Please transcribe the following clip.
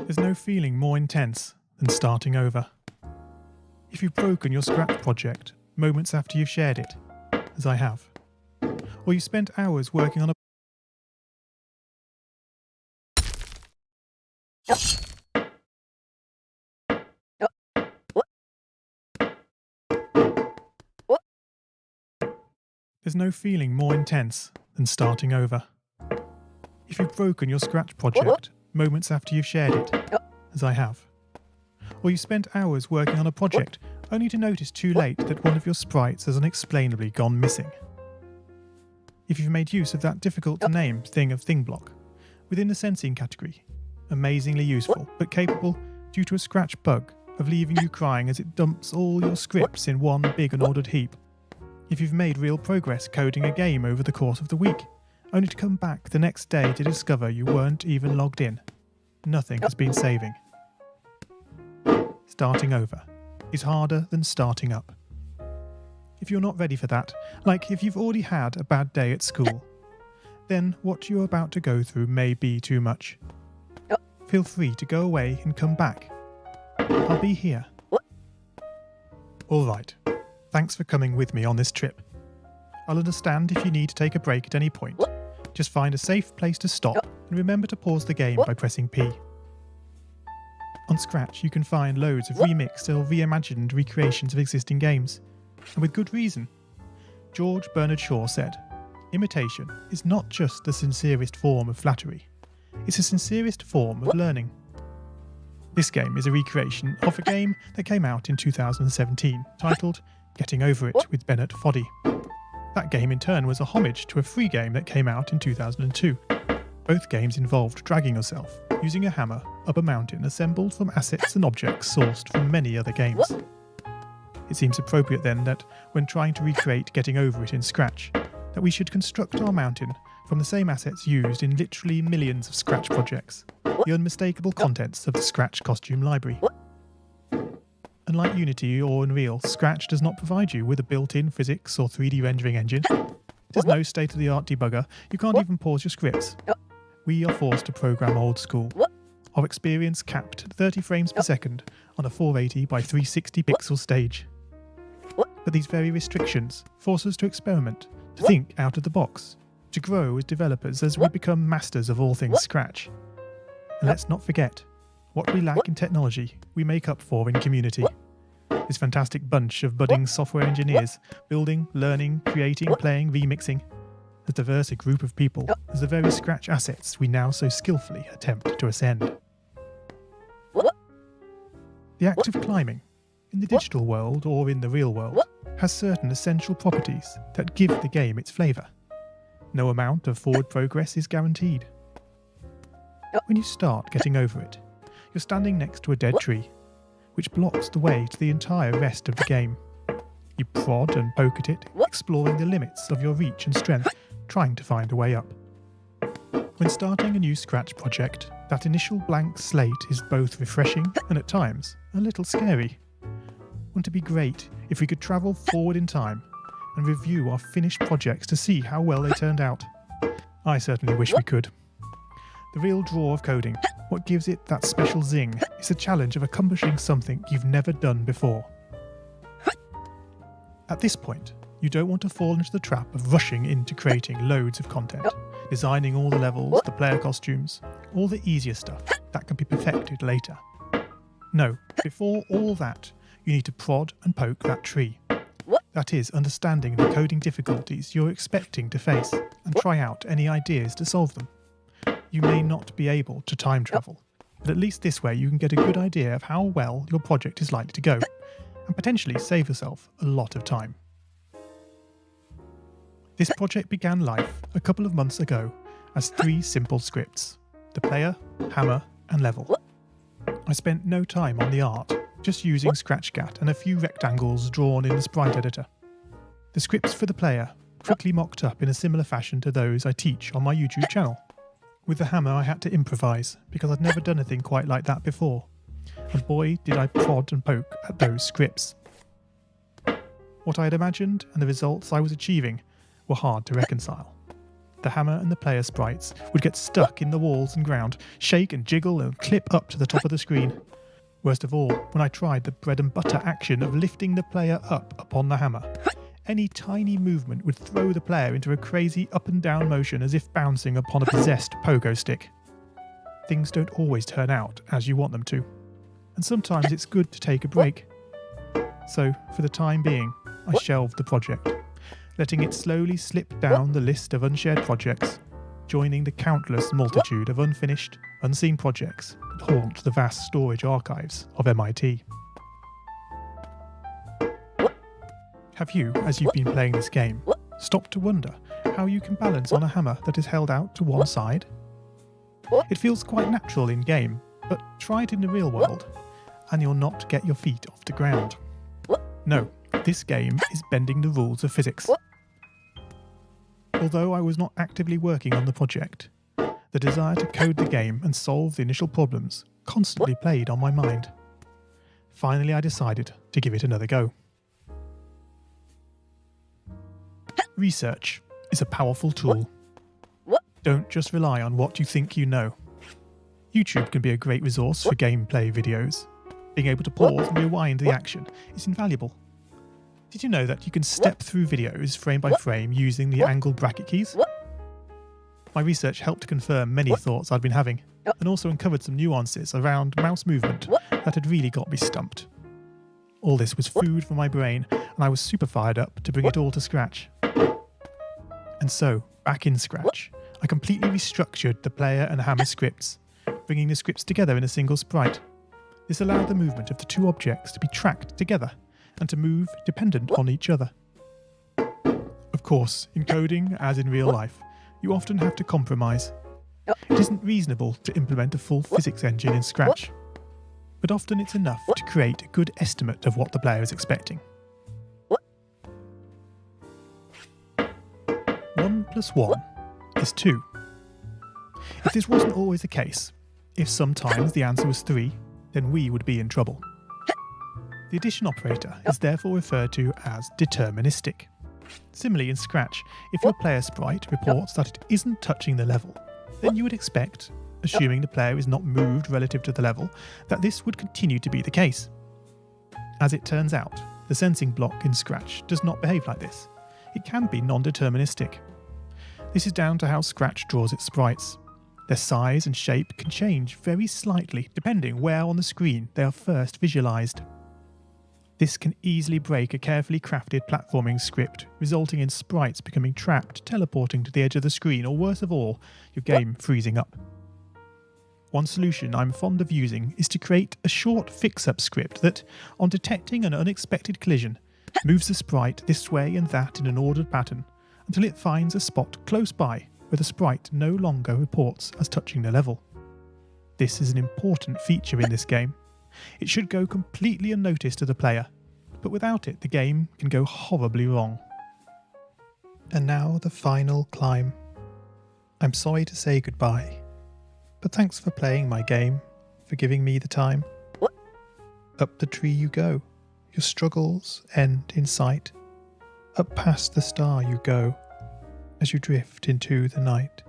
There's no feeling more intense than starting over. If you've broken your Scratch project moments after you've shared it, as I have, or you spent hours working on a There's no feeling more intense than starting over. If you've broken your Scratch project moments after you've shared it, as I have, or you spent hours working on a project only to notice too late that one of your sprites has unexplainably gone missing. If you've made use of that difficult to name thing of thing block within the sensing category, amazingly useful but capable, due to a Scratch bug, of leaving you crying as it dumps all your scripts in one big unordered heap. If you've made real progress coding a game over the course of the week, only to come back the next day to discover you weren't even logged in. Nothing has been saving. Starting over is harder than starting up. If you're not ready for that, like if you've already had a bad day at school, then what you're about to go through may be too much. Feel free to go away and come back. I'll be here. Alright, thanks for coming with me on this trip. I'll understand if you need to take a break at any point. Just find a safe place to stop and remember to pause the game by pressing P. On Scratch you can find loads of remixed or reimagined recreations of existing games, and with good reason. George Bernard Shaw said, "Imitation is not just the sincerest form of flattery, it's the sincerest form of learning." This game is a recreation of a game that came out in 2017, titled Getting Over It with Bennett Foddy. That game in turn was a homage to a free game that came out in 2002. Both games involved dragging yourself, using a hammer, up a mountain assembled from assets and objects sourced from many other games. It seems appropriate then that, when trying to recreate Getting Over It in Scratch, that we should construct our mountain from the same assets used in literally millions of Scratch projects, the unmistakable contents of the Scratch costume library. Unlike Unity or Unreal, Scratch does not provide you with a built-in physics or 3D rendering engine. There's no state-of-the-art debugger, you can't even pause your scripts. We are forced to program old school. Our experience capped at 30 frames per second on a 480 by 360 pixel stage. But these very restrictions force us to experiment, to think out of the box, to grow as developers as we become masters of all things Scratch. And let's not forget, what we lack in technology, we make up for in community. This fantastic bunch of budding software engineers, building, learning, creating, playing, remixing. As diverse a group of people as the very Scratch assets we now so skillfully attempt to ascend. The act of climbing, in the digital world or in the real world, has certain essential properties that give the game its flavour. No amount of forward progress is guaranteed. When you start Getting Over It, you're standing next to a dead tree, which blocks the way to the entire rest of the game. You prod and poke at it, exploring the limits of your reach and strength, trying to find a way up. When starting a new Scratch project, that initial blank slate is both refreshing and at times a little scary. Wouldn't it be great if we could travel forward in time and review our finished projects to see how well they turned out? I certainly wish we could. The real draw of coding, what gives it that special zing, is the challenge of accomplishing something you've never done before. At this point, you don't want to fall into the trap of rushing into creating loads of content, designing all the levels, the player costumes, all the easier stuff that can be perfected later. No, before all that, you need to prod and poke that tree. That is, understanding the coding difficulties you're expecting to face and try out any ideas to solve them. You may not be able to time travel, but at least this way you can get a good idea of how well your project is likely to go and potentially save yourself a lot of time. This project began life a couple of months ago as 3 simple scripts: the player, hammer, and level. I spent no time on the art, just using Scratchcat and a few rectangles drawn in the sprite editor. The scripts for the player quickly mocked up in a similar fashion to those I teach on my YouTube channel. With the hammer I had to improvise because I'd never done anything quite like that before, and boy did I prod and poke at those scripts. What I had imagined and the results I was achieving were hard to reconcile. The hammer and the player sprites would get stuck in the walls and ground, shake and jiggle and clip up to the top of the screen. Worst of all, when I tried the bread and butter action of lifting the player up upon the hammer, any tiny movement would throw the player into a crazy up and down motion as if bouncing upon a possessed pogo stick. Things don't always turn out as you want them to, and sometimes it's good to take a break. So, for the time being, I shelved the project, letting it slowly slip down the list of unshared projects, joining the countless multitude of unfinished, unseen projects that haunt the vast storage archives of MIT. Have you, as you've been playing this game, stopped to wonder how you can balance on a hammer that is held out to one side? It feels quite natural in game, but try it in the real world, and you'll not get your feet off the ground. No, this game is bending the rules of physics. Although I was not actively working on the project, the desire to code the game and solve the initial problems constantly played on my mind. Finally, I decided to give it another go. Research is a powerful tool. Don't just rely on what you think you know. YouTube can be a great resource for gameplay videos. Being able to pause and rewind the action is invaluable. Did you know that you can step through videos frame by frame using the angled bracket keys? My research helped to confirm many thoughts I'd been having, and also uncovered some nuances around mouse movement that had really got me stumped. All this was food for my brain, and I was super fired up to bring it all to scratch. And so, back in Scratch, I completely restructured the player and hammer scripts, bringing the scripts together in a single sprite. This allowed the movement of the 2 objects to be tracked together and to move dependent on each other. Of course, in coding, as in real life, you often have to compromise. It isn't reasonable to implement a full physics engine in Scratch, but often it's enough to create a good estimate of what the player is expecting. 1 + 1 is 2. If this wasn't always the case, if sometimes the answer was 3, then we would be in trouble. The addition operator is therefore referred to as deterministic. Similarly in Scratch, if your player sprite reports that it isn't touching the level, then you would expect, assuming the player is not moved relative to the level, that this would continue to be the case. As it turns out, the sensing block in Scratch does not behave like this. It can be non-deterministic. This is down to how Scratch draws its sprites. Their size and shape can change very slightly depending where on the screen they are first visualized. This can easily break a carefully crafted platforming script, resulting in sprites becoming trapped, teleporting to the edge of the screen, or worse of all, your game freezing up. One solution I'm fond of using is to create a short fix-up script that, on detecting an unexpected collision, moves the sprite this way and that in an ordered pattern until it finds a spot close by where the sprite no longer reports as touching the level. This is an important feature in this game. It should go completely unnoticed to the player, but without it the game can go horribly wrong. And now the final climb. I'm sorry to say goodbye, but thanks for playing my game, for giving me the time. Up the tree you go, your struggles end in sight. Up past the star you go, as you drift into the night.